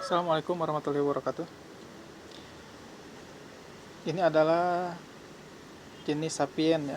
Assalamualaikum warahmatullahi wabarakatuh. Ini adalah jenis Sapien ya.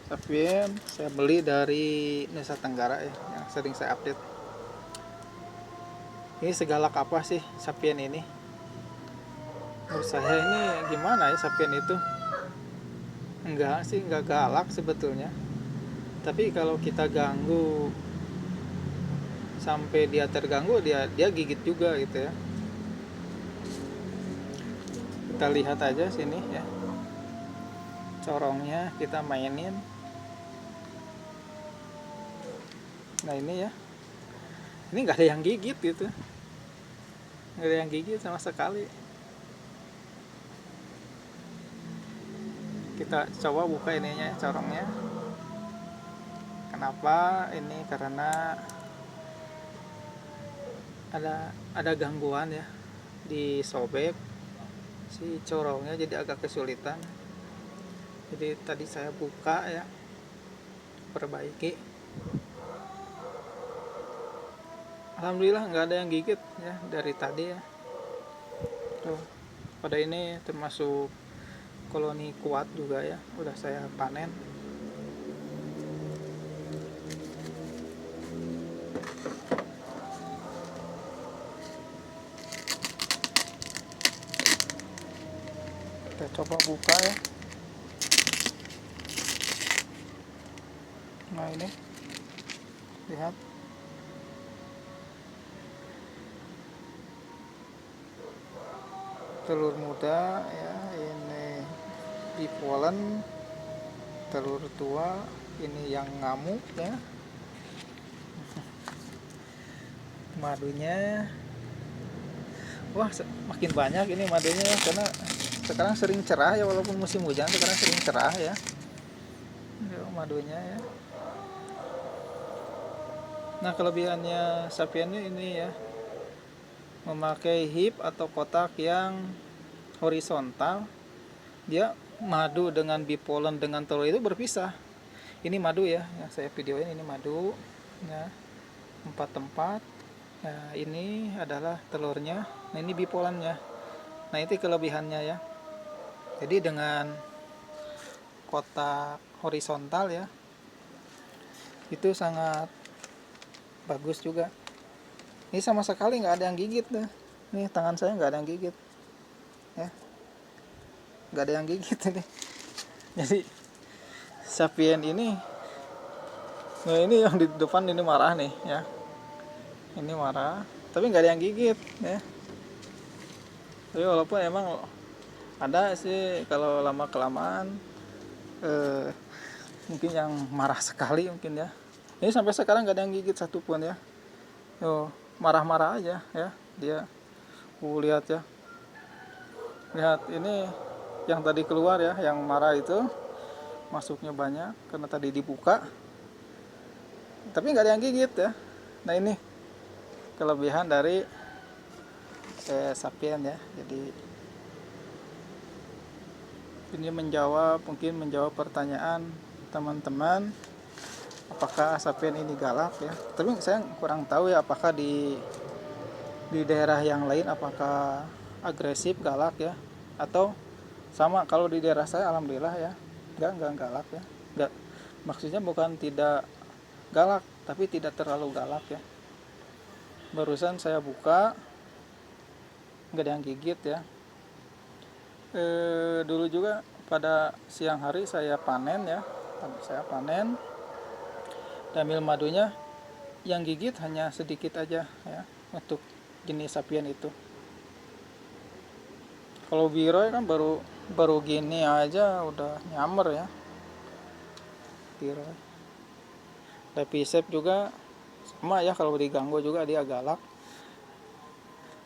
Sapien saya beli dari Nusa Tenggara ya, yang sering saya update. Ini segalak apa sih Sapien ini? Menurut saya ini gimana ya Sapien itu? Enggak sih, enggak galak sebetulnya. Tapi kalau kita ganggu sampai dia terganggu, dia gigit juga gitu ya. Kita lihat aja sini ya. Corongnya kita mainin. Nah ini ya. Ini nggak ada yang gigit gitu. Nggak ada yang gigit sama sekali. Kita coba buka ininya, corongnya. Kenapa? Ini karena ada gangguan ya, disobek si corongnya, jadi agak kesulitan. Jadi tadi saya buka ya, perbaiki. Alhamdulillah nggak ada yang gigit ya dari tadi ya. Tuh, pada ini termasuk koloni kuat juga ya, udah saya panen. Kita coba buka ya. Nah ini, lihat. Telur muda ya, ini bipolen. Telur tua ini yang ngamuk ya. Madunya, wah makin banyak ini madunya ya, karena sekarang sering cerah ya, walaupun musim hujan sekarang sering cerah ya. Madunya ya. Nah kelebihannya Sapien ini ya, memakai hip atau kotak yang horizontal. Dia madu dengan bipolen dengan telur itu berpisah. Ini madu ya, yang saya videoin ini madu ya, 4 tempat. Nah ini adalah telurnya, nah ini bipolennya. Nah itu kelebihannya ya. Jadi dengan kotak horizontal ya, itu sangat bagus juga. Ini sama sekali nggak ada yang gigit deh. Nih tangan saya nggak ada yang gigit ya, nggak ada yang gigit ini. Jadi Sapien ini, nah ini yang di depan ini marah nih ya, ini marah tapi nggak ada yang gigit ya. Tapi walaupun emang ada sih kalau lama kelamaan mungkin yang marah sekali mungkin ya. Ini sampai sekarang nggak ada yang gigit satupun ya. Marah-marah aja ya dia. Lihat ya, lihat ini yang tadi keluar ya, yang marah itu masuknya banyak karena tadi dibuka, tapi nggak ada yang gigit ya. Nah ini kelebihan dari Sapien ya. Jadi ini mungkin menjawab pertanyaan teman-teman, apakah Sapien ini galak ya. Tapi saya kurang tahu ya, apakah di daerah yang lain apakah agresif galak ya, atau sama. Kalau di daerah saya alhamdulillah ya, enggak galak ya. Enggak, maksudnya bukan tidak galak, tapi tidak terlalu galak ya. Barusan saya buka nggak ada yang gigit ya. Dulu juga pada siang hari saya panen ya, dan ambil madunya, yang gigit hanya sedikit aja ya untuk jenis Sapien itu. Kalau Biroy kan baru gini aja udah nyamber ya Biroy. Lepisep juga sama ya, kalau diganggu juga dia galak.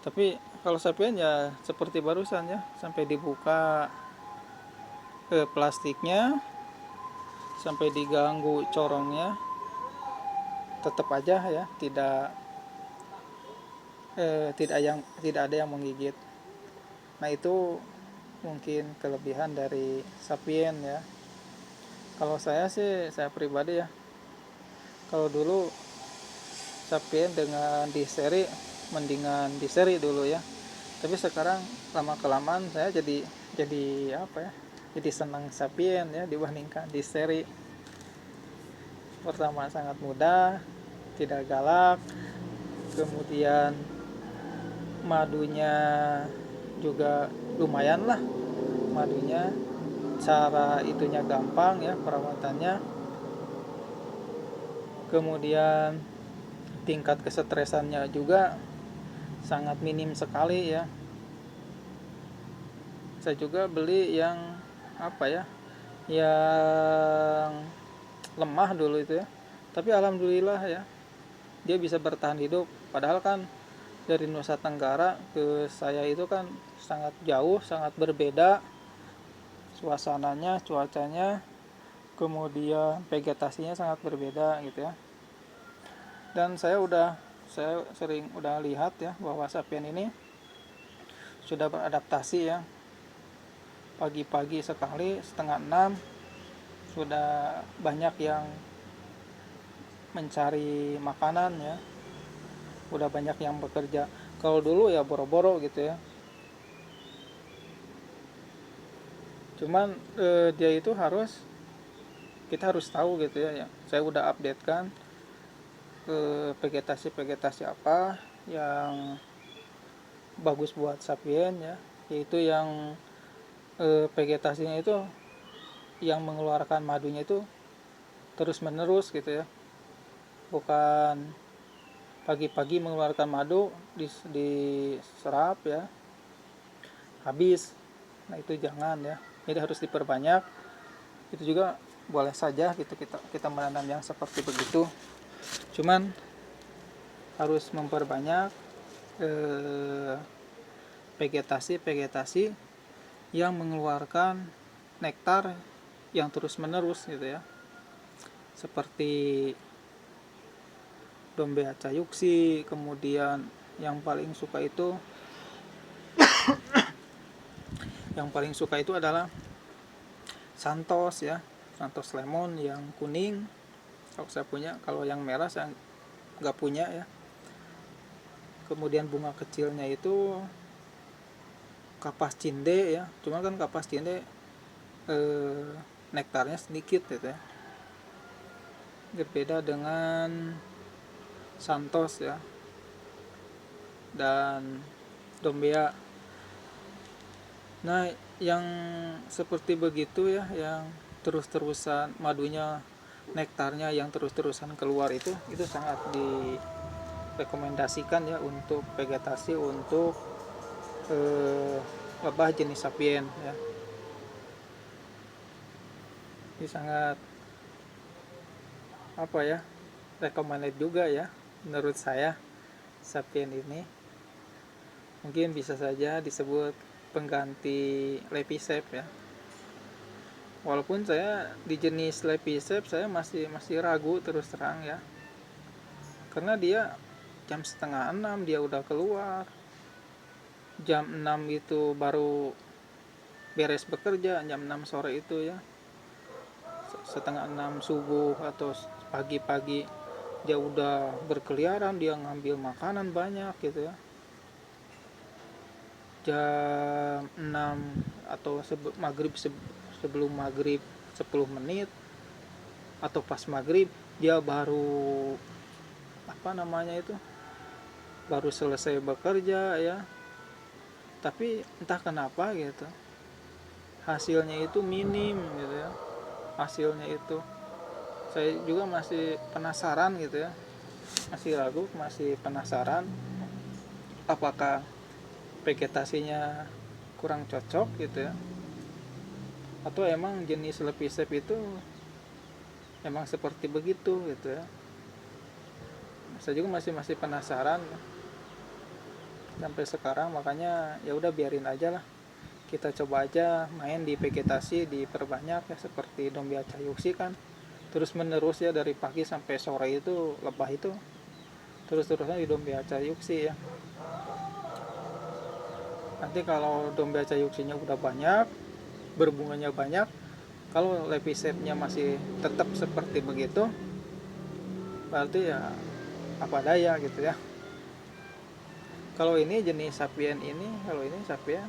Tapi kalau Sapien ya seperti barusan ya, sampai dibuka plastiknya, sampai diganggu corongnya, tetap aja ya tidak ada yang menggigit. Nah itu mungkin kelebihan dari Sapien ya. Kalau saya sih, saya pribadi ya, kalau dulu Sapien dengan di seri mendingan di seri dulu ya. Tapi sekarang lama kelamaan saya jadi apa ya, jadi senang Sapien ya dibandingkan di seri. Pertama sangat mudah, tidak galak, kemudian madunya juga lumayan lah, madunya cara itunya gampang ya perawatannya, kemudian tingkat kesetresannya juga sangat minim sekali ya. Saya juga beli yang apa ya, yang lemah dulu itu ya, tapi alhamdulillah ya dia bisa bertahan hidup. Padahal kan dari Nusa Tenggara ke saya itu kan sangat jauh, sangat berbeda suasananya, cuacanya, kemudian vegetasinya sangat berbeda gitu ya. Dan saya sering lihat ya bahwa Sapien ini sudah beradaptasi ya. Pagi-pagi sekali 5:30 sudah banyak yang mencari makanan ya, udah banyak yang bekerja. Kalau dulu ya boro-boro gitu ya. Cuman dia itu kita harus tahu gitu ya. Saya udah update kan vegetasi apa yang bagus buat Sapien ya, yaitu yang vegetasinya itu yang mengeluarkan madunya itu terus menerus gitu ya, bukan pagi-pagi mengeluarkan madu diserap ya habis. Nah itu jangan ya, jadi harus diperbanyak. Itu juga boleh saja gitu, kita menanam yang seperti begitu, cuman harus memperbanyak vegetasi yang mengeluarkan nektar yang terus menerus gitu ya, seperti Dombea cayuksi. Kemudian yang paling suka itu adalah Santos ya, Santos lemon yang kuning kalau saya punya. Kalau yang merah saya nggak punya ya. Kemudian bunga kecilnya itu Kapas Cinde ya, cuma kan Kapas Cinde nektarnya sedikit gitu ya, berbeda dengan Santos ya dan Dombea. Nah yang seperti begitu ya, yang terus-terusan madunya, nektarnya yang terus-terusan keluar itu sangat direkomendasikan ya untuk vegetasi, untuk lebah jenis Sapien ya. Ini sangat apa ya, recommended juga ya menurut saya. Sapien ini mungkin bisa saja disebut pengganti Lepisep ya. Walaupun saya di jenis Lepisep saya masih ragu terus terang ya, karena dia jam 5:30 dia udah keluar, jam 6 itu baru beres bekerja, jam 6 sore itu ya, 5:30 subuh atau pagi-pagi dia udah berkeliaran, dia ngambil makanan banyak gitu ya. Jam 6 atau sebelum maghrib 10 menit atau pas maghrib dia baru baru selesai bekerja ya. Tapi entah kenapa gitu hasilnya itu minim gitu ya. Hasilnya itu saya juga masih penasaran gitu ya, masih ragu, masih penasaran apakah vegetasinya kurang cocok gitu ya, atau emang jenis Lepisep itu emang seperti begitu gitu ya. Saya juga masih penasaran sampai sekarang. Makanya ya udah biarin aja lah, kita coba aja main di vegetasi, diperbanyak ya, seperti Dombea cayuksi kan terus menerus ya, dari pagi sampai sore itu lebah itu terus-terusan di Dombea cayuksi ya. Nanti kalau Dombea cayuksinya udah banyak, berbunganya banyak, kalau Lepisepnya masih tetap seperti begitu, berarti ya apa daya gitu ya. Kalau ini jenis sapien ini, kalau ini sapien,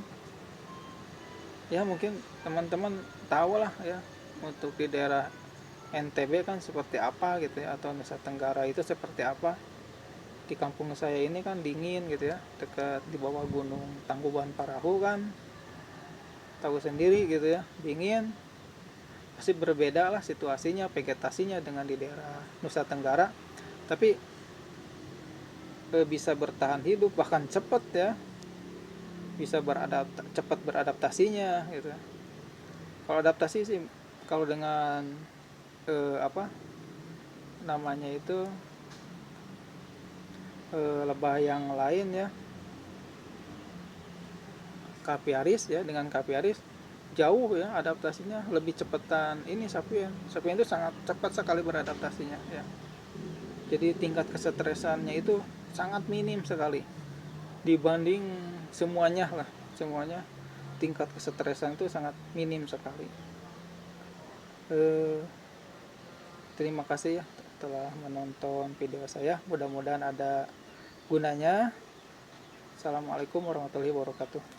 ya mungkin teman-teman tahu lah ya, untuk di daerah NTB kan seperti apa gitu ya, atau Nusa Tenggara itu seperti apa. Di kampung saya ini kan dingin gitu ya, dekat di bawah gunung Tangkuban Parahu kan, tahu sendiri gitu ya, dingin. Pasti berbeda lah situasinya, vegetasinya dengan di daerah Nusa Tenggara. Tapi bisa bertahan hidup bahkan cepat ya, bisa cepat beradaptasinya gitu. Kalau adaptasi sih, kalau dengan apa namanya itu, lebah yang lain ya, Capiaris ya, dengan Capiaris jauh ya adaptasinya, lebih cepetan ini sapien. Sapien itu sangat cepat sekali beradaptasinya ya. Jadi tingkat kesetresannya itu sangat minim sekali dibanding semuanya lah, semuanya tingkat kesetresan itu sangat minim sekali. Terima kasih ya telah menonton video saya, mudah-mudahan ada gunanya. Assalamualaikum warahmatullahi wabarakatuh.